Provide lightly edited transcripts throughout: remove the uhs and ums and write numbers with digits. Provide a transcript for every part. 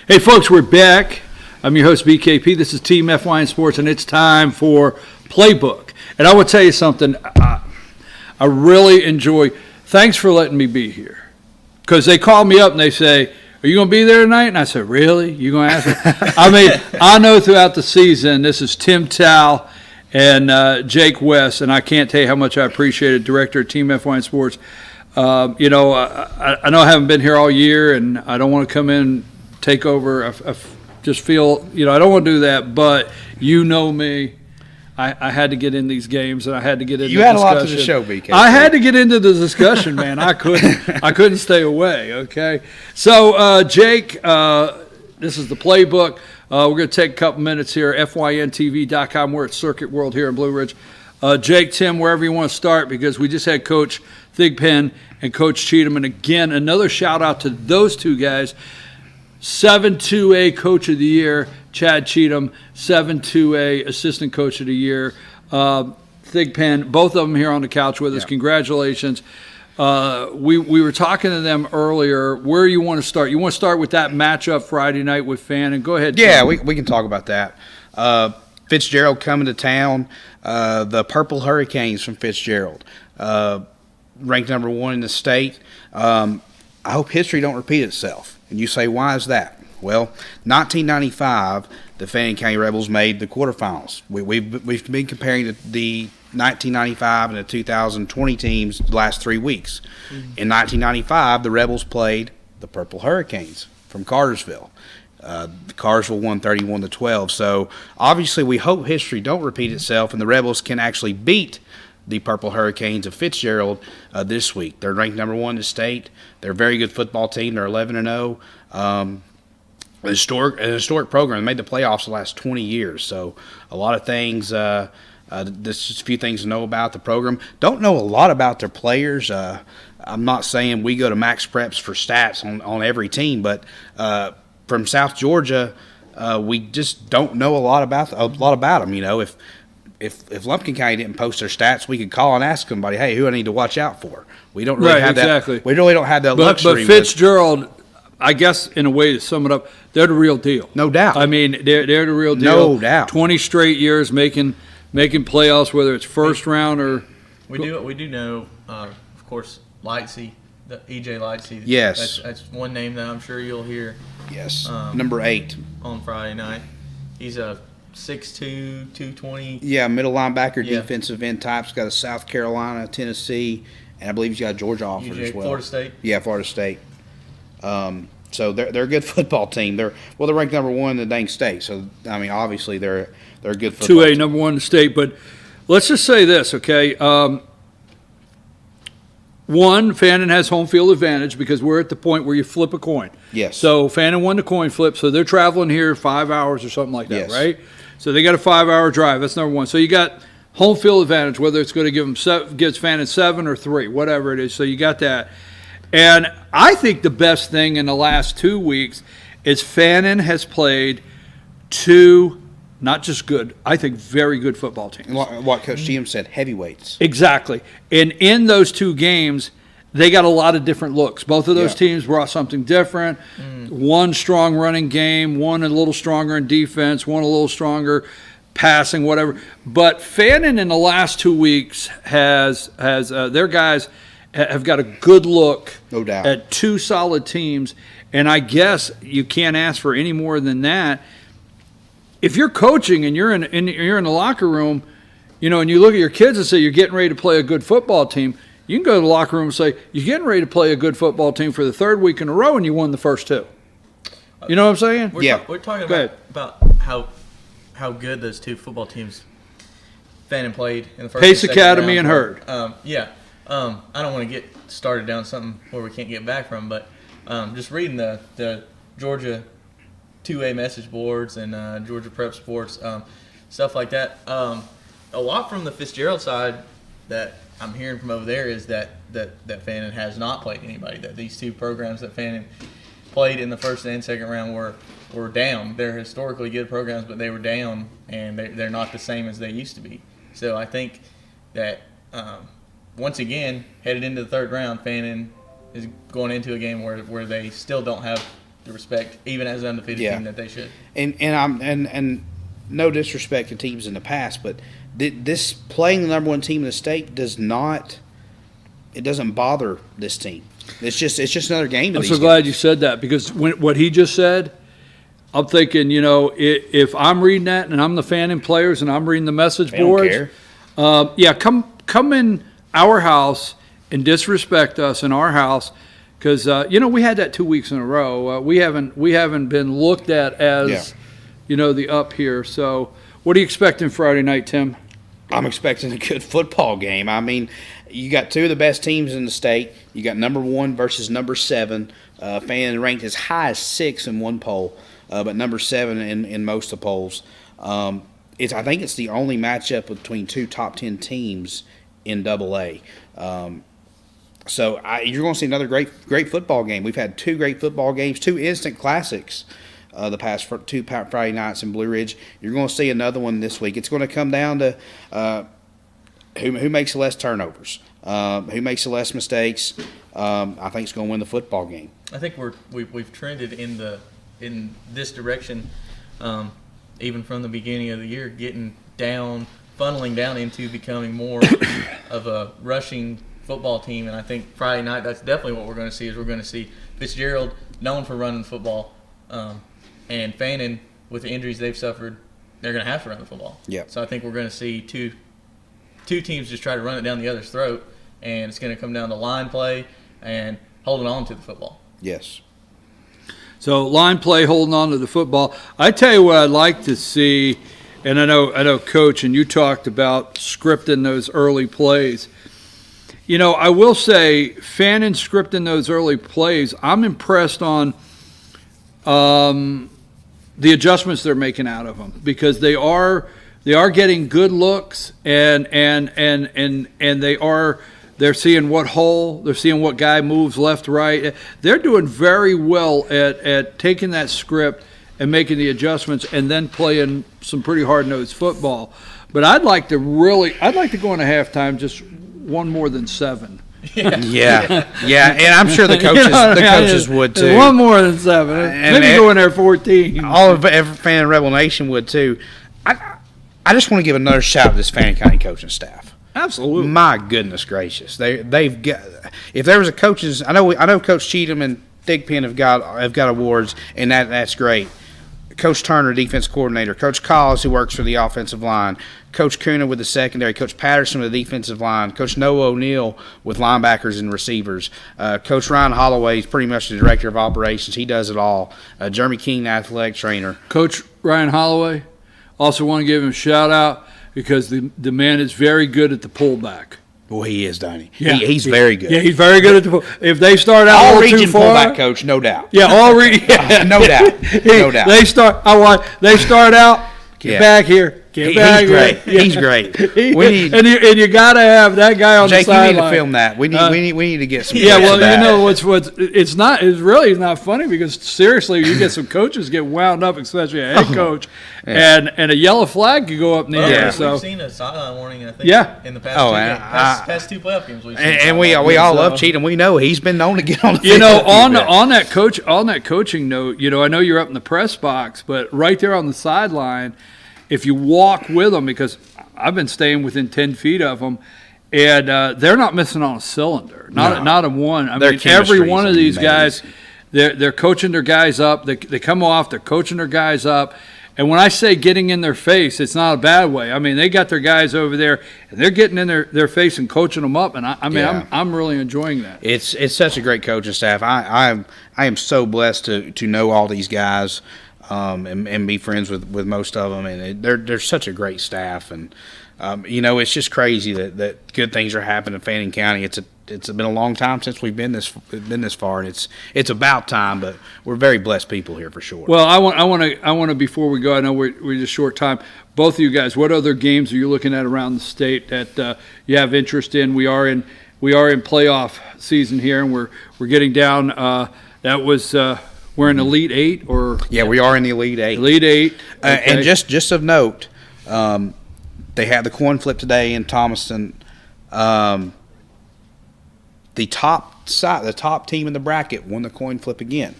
Hey, folks, we're back. I'm your host, BKP. This is Team FYN Sports, and it's time for Playbook. And I will tell you something. I really enjoy. Thanks for letting me be here. Because they call me up and they say, "Are you going to be there tonight?" And I said, "Really? You going to ask me?" I mean, I know throughout the season, this is Tim Tal and Jake West, and I can't tell you how much I appreciate it, Director of Team FYN Sports. I know I haven't been here all year, and I don't want to come in take over. I just feel, I don't want to do that, but you know me. I had to get in these games, and I had to get into the discussion. You had a lot to the show, BK. I had to get into the discussion, man. I couldn't stay away, okay? So, Jake, this is the Playbook. We're going to take a couple minutes here. FYNTV.com. We're at Circuit World here in Blue Ridge. Jake, Tim, wherever you want to start, because we just had Coach Thigpen and Coach Cheatham. And, again, another shout-out to those two guys. 7-2A Coach of the Year, Chad Cheatham, 7-2A Assistant Coach of the Year, Thigpen, both of them here on the couch with us. Yeah. Congratulations. We were talking to them earlier. Where you want to start? You want to start with that matchup Friday night with Fan, and go ahead. Yeah, we can talk about that. Fitzgerald coming to town. The Purple Hurricanes from Fitzgerald, ranked number 1 in the state. I hope history don't repeat itself. And you say, why is that? Well, 1995, the Fannin County Rebels made the quarterfinals. We've been comparing the 1995 and the 2020 teams the last 3 weeks. Mm-hmm. In 1995, the Rebels played the Purple Hurricanes from Cartersville. Cartersville won 31-12. So obviously, we hope history don't repeat itself, and the Rebels can actually beat the Purple Hurricanes of Fitzgerald this week. They're ranked number 1 in the state. They're a very good football team. They're 11-0. An historic program. They made the playoffs the last 20 years. So a lot of things. There's just a few things to know about the program. Don't know a lot about their players. I'm not saying we go to Max Preps for stats on every team, but from South Georgia, we just don't know a lot about them. If Lumpkin County didn't post their stats, we could call and ask somebody, "Hey, who I need to watch out for?" We don't really have that. We really don't have that luxury. But Fitzgerald, I guess, in a way to sum it up, they're the real deal. No doubt. I mean, they're the real deal. No doubt. 20 straight years making playoffs, whether it's first round or. We do know, of course, Lightsey, the EJ Lightsey. Yes. That's one name that I'm sure you'll hear. Yes. Number 8 on Friday night. He's a 6'2", 220. Yeah, middle linebacker, defensive end types. Got a South Carolina, Tennessee, and I believe he's got a Georgia offer as well. Florida State. Yeah, Florida State. So they're a good football team. They're ranked number 1 in the dang state. So I mean, obviously they're a good football 2A team. number 1 in the state. But let's just say this, okay? One, Fannin has home field advantage because we're at the point where you flip a coin. Yes. So Fannin won the coin flip, so they're traveling here 5 hours or something like that, yes. Right? So they got a 5-hour drive. That's number 1. So you got home field advantage, whether it's going to gives Fannin 7 or 3, whatever it is. So you got that. And I think the best thing in the last 2 weeks is Fannin has played 2, not just good, I think very good football teams. What Coach Cheatham said, heavyweights. Exactly. And in those 2 games, they got a lot of different looks. Both of those teams brought something different. One strong running game, one a little stronger in defense, one a little stronger passing, whatever. But Fannin in the last 2 weeks has their guys have got a good look, no doubt, at 2 solid teams. And I guess you can't ask for any more than that. If you're coaching and you're in the locker room, and you look at your kids and say you're getting ready to play a good football team, you can go to the locker room and say, you're getting ready to play a good football team for the 3rd week in a row, and you won the first 2. You know what I'm saying? We're talking about how good those 2 football teams Fannin played in the first Pace Academy and Hurd. I don't want to get started down something where we can't get back from, but just reading the Georgia 2A message boards and Georgia Prep Sports, stuff like that. A lot from the Fitzgerald side that I'm hearing from over there is that Fannin has not played anybody. That these 2 programs that Fannin played in the first and second round were down. They're historically good programs, but they were down, and they're not the same as they used to be. So I think that once again, headed into the 3rd round, Fannin is going into a game where they still don't have the respect, even as an undefeated Yeah. team, that they should. And no disrespect to teams in the past, but this playing the number one team in the state doesn't bother this team. It's just another game to I'm these so glad guys. you said that, because what he just said, I'm thinking, if I'm reading that and I'm the fan and players and I'm reading the message They don't boards, care. come in our house and disrespect us in our house, because we had that 2 weeks in a row. We haven't been looked at as the up here. So what are you expecting Friday night, Tim? I'm expecting a good football game. I mean, you got two of the best teams in the state. You got number 1 versus number 7. Fan ranked as high as 6 in one poll, but number 7 in most of the polls. I think it's the only matchup between two top 10 teams in AA. So you're going to see another great football game. We've had 2 great football games, 2 instant classics. The past 2 Friday nights in Blue Ridge. You're going to see another one this week. It's going to come down to who makes the less turnovers, who makes the less mistakes. I think it's going to win the football game. I think we've trended in this direction, even from the beginning of the year, funneling down into becoming more of a rushing football team. And I think Friday night, that's definitely what we're going to see. We're going to see Fitzgerald, known for running the football, and Fannin, with the injuries they've suffered, they're going to have to run the football. Yeah. So I think we're going to see two teams just try to run it down the other's throat, and it's going to come down to line play and holding on to the football. Yes. So line play, holding on to the football. I tell you what I'd like to see, and I know, Coach, and you talked about scripting those early plays. I will say, Fannin scripting those early plays, I'm impressed on the adjustments they're making out of them, because they are getting good looks, and they're seeing what hole, they're seeing what guy moves left, right. They're doing very well at taking that script and making the adjustments and then playing some pretty hard-nosed football. But I'd like to go into halftime just one more than 7. Yeah, and I'm sure the coaches would too. One more than 7. Maybe go in there 14. All of every fan of Rebel Nation would too. I just want to give another shout out to this Fannin County coaching staff. Absolutely. My goodness gracious, they've got. If there was a coaches, I know Coach Cheatham and Thigpen have got awards, and that's great. Coach Turner, defense coordinator, Coach Collins, who works for the offensive line, Coach Kuna with the secondary, Coach Patterson with the defensive line, Coach Noah O'Neill with linebackers and receivers, Coach Ryan Holloway is pretty much the director of operations. He does it all. Jeremy King, the athletic trainer. Coach Ryan Holloway, also want to give him a shout out, because the man is very good at the pullback. Well, he is, don't he? Yeah, He's very good. Yeah, he's very good at the pull. If they start out All a little region too far, pullback coach, no doubt. Yeah, No doubt. No doubt. They start out. Get back here. Get back He's here. great. Yeah. He's great. And you got to have that guy on Jake, the you sideline. need to film that. We need to get some. Yeah, clips of well, that. it's really not funny, because seriously, you get some coaches get wound up, especially a head coach, and a yellow flag could go up in the air. So We've seen a sideline warning, I think, Yeah. in the past past 2 playoff games. We've seen And we all love Cheatham. We know he's been known to get on the field. on that coaching note, I know you're up in the press box, but right there on the sideline, if you walk with them, because I've been staying within 10 feet of them, and they're not missing on a cylinder, not a one. I mean, every one of these guys, they're coaching their guys up. They come off, they're coaching their guys up. And when I say getting in their face, it's not a bad way. I mean, they got their guys over there, and they're getting in their face and coaching them up. And I'm really enjoying that. It's such a great coaching staff. I am so blessed to know all these guys, and be friends with most of them. And they're such a great staff. And it's just crazy that good things are happening in Fannin County. It's been a long time since we've been this far, and it's about time. But we're very blessed people here for sure. Well, I want to before we go, I know we're just short time. Both of you guys, what other games are you looking at around the state that you have interest in? We are in playoff season here, and we're getting down. We're in Elite 8, or we are in the Elite 8. Elite 8, okay. And just of note, they had the coin flip today in Thomaston. The top team in the bracket won the coin flip again.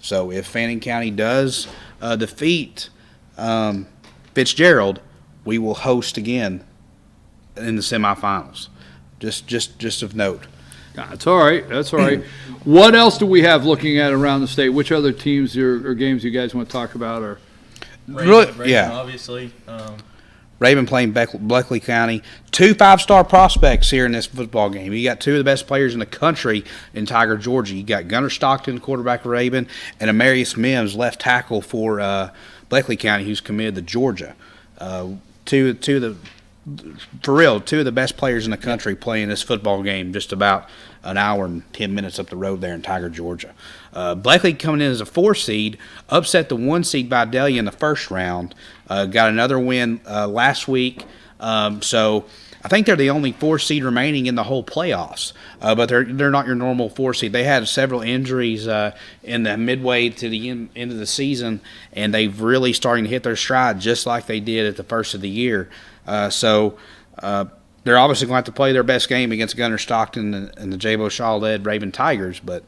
So if Fannin County does defeat Fitzgerald, we will host again in the semifinals. Just of note. That's all right. That's all right. What else do we have looking at around the state? Which other teams or games you guys want to talk about? Or Raven, yeah. Obviously. Raven playing Bleckley County. 2 5-star prospects here in this football game. You got 2 of the best players in the country in Tiger, Georgia. You got Gunnar Stockton, quarterback of Raven, and Amarius Mims, left tackle for Bleckley County, who's committed to Georgia. Two of the best players in the country playing this football game just about an hour and 10 minutes up the road there in Tiger, Georgia. Bleckley coming in as a 4 seed, upset the 1 seed by Delia in the first round. Got another win last week. So I think they're the only 4 seed remaining in the whole playoffs. But they're not your normal 4 seed. They had several injuries in the midway to the end of the season, and they've really starting to hit their stride just like they did at the first of the year. So they're obviously going to have to play their best game against Gunnar Stockton and the J-Bo Shaw-led Raven Tigers, but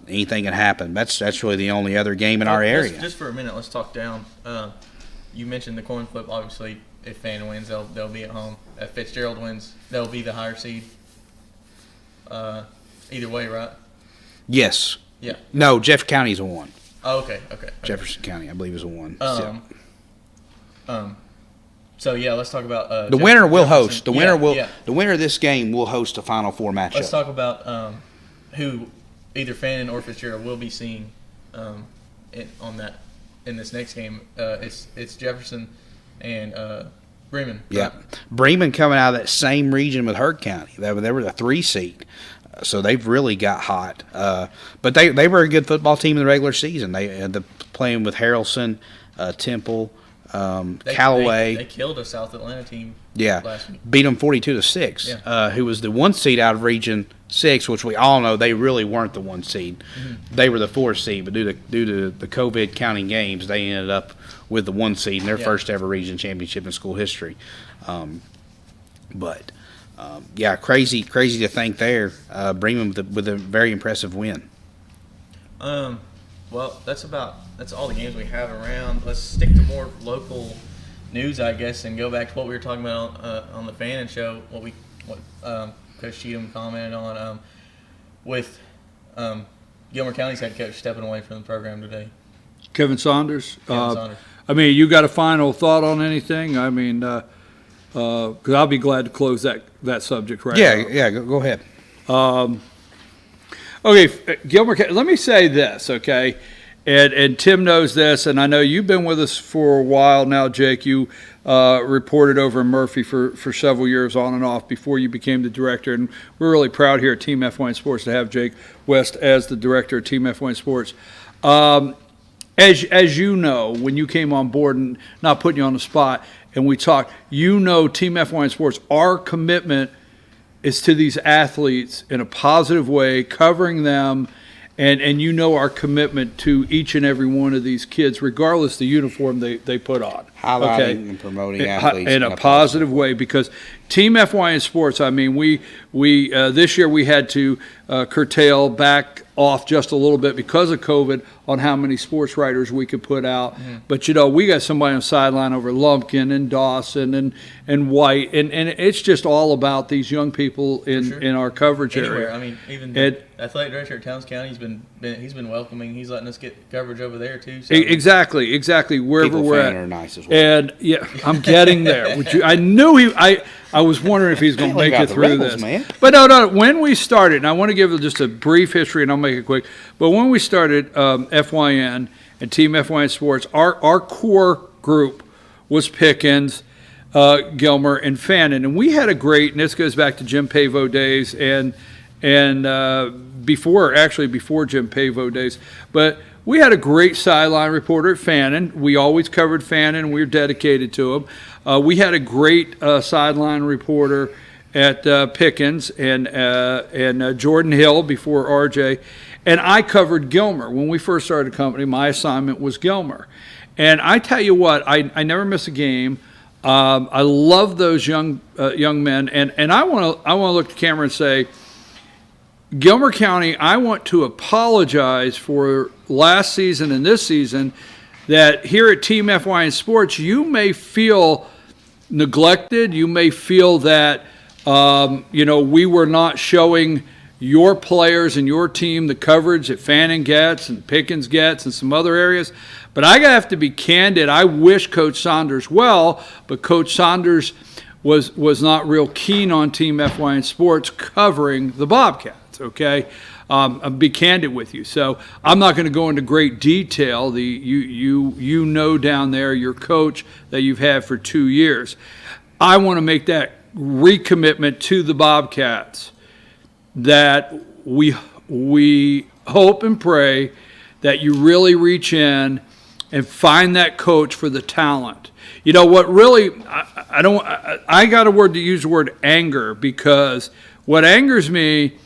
anything can happen. That's really the only other game in our area. Just for a minute, let's talk down. You mentioned the coin flip. Obviously, if Fannin wins, they'll be at home. If Fitzgerald wins, they'll be the higher seed. Either way, right? Yes. Yeah. No, Jeff County's a 1. Oh, okay. Jefferson County, I believe, is a 1. So yeah, let's talk about the winner will host. The winner will. The winner of this game will host a Final Four matchup. Let's talk about who either Fannin or Fitzgerald will be seeing in this next game. It's Jefferson and Bremen. Yeah, right? Bremen coming out of that same region with Hurd County. They were the 3 seed. So they've really got hot. But they were a good football team in the regular season. They playing with Harrelson, Temple, Callaway. They killed a South Atlanta team. Yeah, last week. Beat them 42-6. Yeah. Who was the 1 seed out of Region 6, which we all know they really weren't the 1 seed. Mm-hmm. They were the 4 seed, but due to the COVID counting games, they ended up with the 1 seed in their first ever region championship in school history. Crazy to think there. Bremen with a very impressive win. Well, that's all the games we have around. Let's stick to more local news, I guess, and go back to what we were talking about on the Fannin show. What Coach Cheatham commented on with Gilmer County's head coach stepping away from the program today. Kevin Saunders. Saunders. I mean, you got a final thought on anything? I mean, because I'll be glad to close that subject right now. Yeah, go ahead. Okay, Gilmer, let me say this, okay? And Tim knows this, and I know you've been with us for a while now, Jake. You reported over in Murphy for several years on and off before you became the director, and we're really proud here at Team FYN Sports to have Jake West as the director of Team FYN Sports. As you know, when you came on board, and not putting you on the spot, and we talked, Team FYN Sports, our commitment is to these athletes in a positive way, covering them, and our commitment to each and every one of these kids, regardless of the uniform they put on. Highlighting and promoting athletes. In a positive way, because Team FYN Sports, I mean, we this year we had to curtail back off just a little bit because of COVID on how many sports writers we could put out. Mm-hmm. But, we got somebody on the sideline over Lumpkin and Dawson and White, and it's just all about these young people in our coverage area. I mean, even the athletic director at Towns County, he's been welcoming. He's letting us get coverage over there, too. So. Exactly. Wherever people we're at. Are nice as well. And, I'm getting there. I knew I was wondering if he's going to make it through this. Man. But no, when we started, and I want to give just a brief history, and I'll make it quick. But when we started FYN and Team FYN Sports, our core group was Pickens, Gilmer, and Fannin. And we had a great, and this goes back to Jim Pavo days and before Jim Pavo days. But we had a great sideline reporter at Fannin. We always covered Fannin, and we were dedicated to him. We had a great sideline reporter at Pickens and Jordan Hill before RJ. And I covered Gilmer. When we first started the company, my assignment was Gilmer. And I tell you what, I never miss a game. I love those young men. And I want to look at the camera and say, Gilmer County, I want to apologize for last season and this season that here at Team FYN Sports, you may feel neglected. You may feel that, we were not showing your players and your team the coverage that Fannin gets and Pickens gets and some other areas. But I have to be candid. I wish Coach Saunders well, but Coach Saunders was not real keen on Team FYN Sports covering the Bobcats, okay? I'll be candid with you. So I'm not going to go into great detail. You know down there, your coach that you've had for 2 years. I want to make that recommitment to the Bobcats that we hope and pray that you really reach in and find that coach for the talent. You know what really, I got a word to use the word anger, because what angers me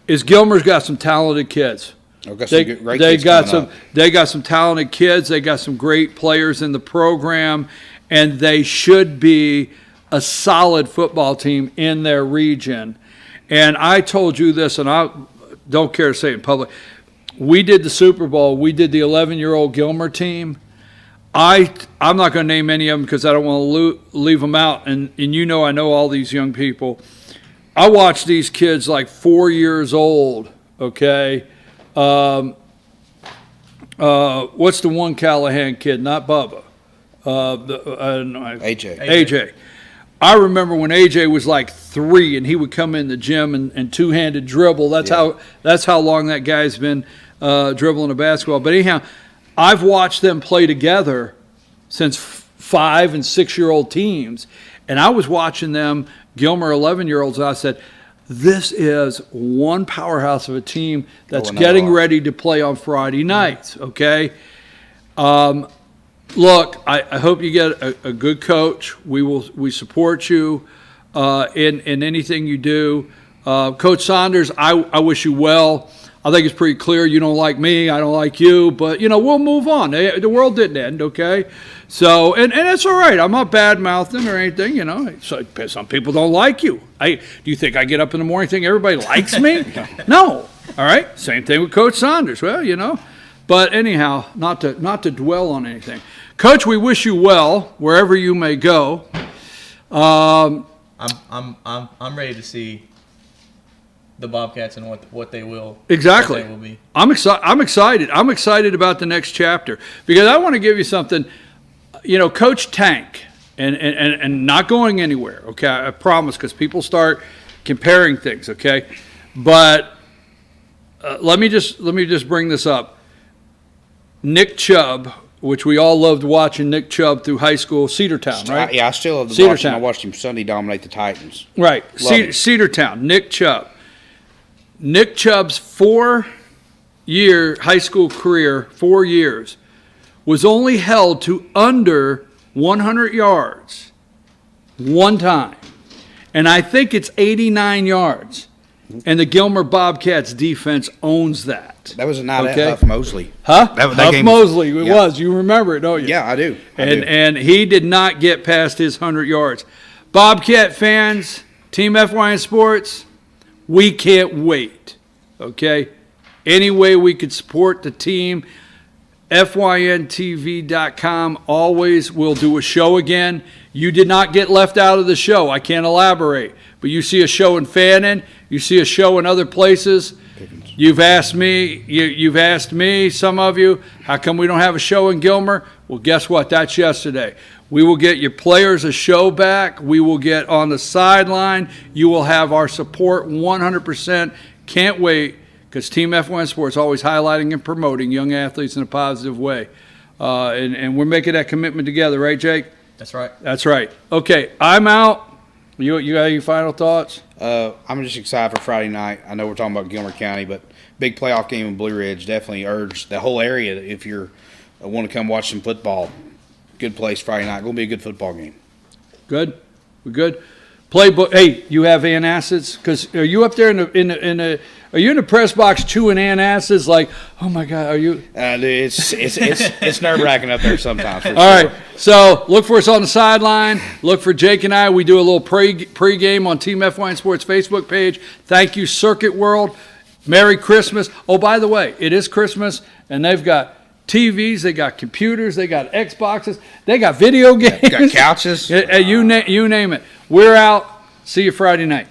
is Gilmer's got some talented kids. They got some talented kids. They got some great players in the program, and they should be a solid football team in their region. And I told you this, and I don't care to say it in public. We did the Super Bowl. We did the 11-year-old Gilmer team. I'm not going to name any of them because I don't want to leave them out. And I know all these young people. I watched these kids like 4 years old, okay? What's the one Callahan kid? Not Bubba. AJ. I remember when AJ was like 3 and he would come in the gym and two-handed dribble. That's how long that guy's been dribbling a basketball. But anyhow, I've watched them play together since 5 and 6-year-old teams, and I was watching them, Gilmer 11-year-olds, and I said, this is one powerhouse of a team that's getting ready to play on Friday nights, okay? Look, I hope you get a good coach. We support you in anything you do. Coach Saunders, I wish you well. I think it's pretty clear you don't like me, I don't like you, but, we'll move on. The world didn't end, okay? So, and it's all right. I'm not bad-mouthing or anything, So, some people don't like you. Do you think I get up in the morning and think everybody likes me? No. All right? Same thing with Coach Saunders. Well, But anyhow, not to dwell on anything. Coach, we wish you well wherever you may go. I'm ready to see the Bobcats and what they will exactly. What they will be. I'm excited. I'm excited about the next chapter because I want to give you something. Coach Tank and not going anywhere. Okay, I promise, because people start comparing things. Okay, but let me just bring this up. Nick Chubb, which we all loved watching Nick Chubb through high school, Cedartown, right? Yeah, I still love watching him. I watched him Sunday dominate the Titans. Right, Cedartown, Nick Chubb. Nick Chubb's 4-year high school career, 4 years, was only held to under 100 yards one time. And I think it's 89 yards. And the Gilmer Bobcats defense owns that. That was a night at Huff Mosley. Huh? Huff Mosley, it was. You remember it, don't you? Yeah, I do. And he did not get past his 100 yards. Bobcat fans, Team FYN Sports, we can't wait, okay? Any way we could support the team, FYNTV.com always will do a show again. You did not get left out of the show. I can't elaborate. But you see a show in Fannin, you see a show in other places. You've asked me, some of you, how come we don't have a show in Gilmer? Well, guess what? That's yesterday. We will get your players a show back. We will get on the sideline. You will have our support 100%. Can't wait, because Team F1 Sports is always highlighting and promoting young athletes in a positive way. And we're making that commitment together, right, Jake? That's right. That's right. Okay, I'm out. You got any final thoughts? I'm just excited for Friday night. I know we're talking about Gilmer County, but big playoff game in Blue Ridge. Definitely urge the whole area, if you want to come watch some football, good place Friday night. Going to be a good football game. Good. We're good. Playbook. Hey, you have antacids? Because are you up there Are you in the press box chewing antacids like, oh my God, are you? It's nerve wracking up there sometimes. For All sure. right, so look for us on the sideline. Look for Jake and I. We do a little pre-game on Team FYN Sports Facebook page. Thank you, Circuit World. Merry Christmas. Oh, by the way, it is Christmas, and they've got TVs, they got computers, they got Xboxes, they got video games. Got couches. You name it. We're out. See you Friday night.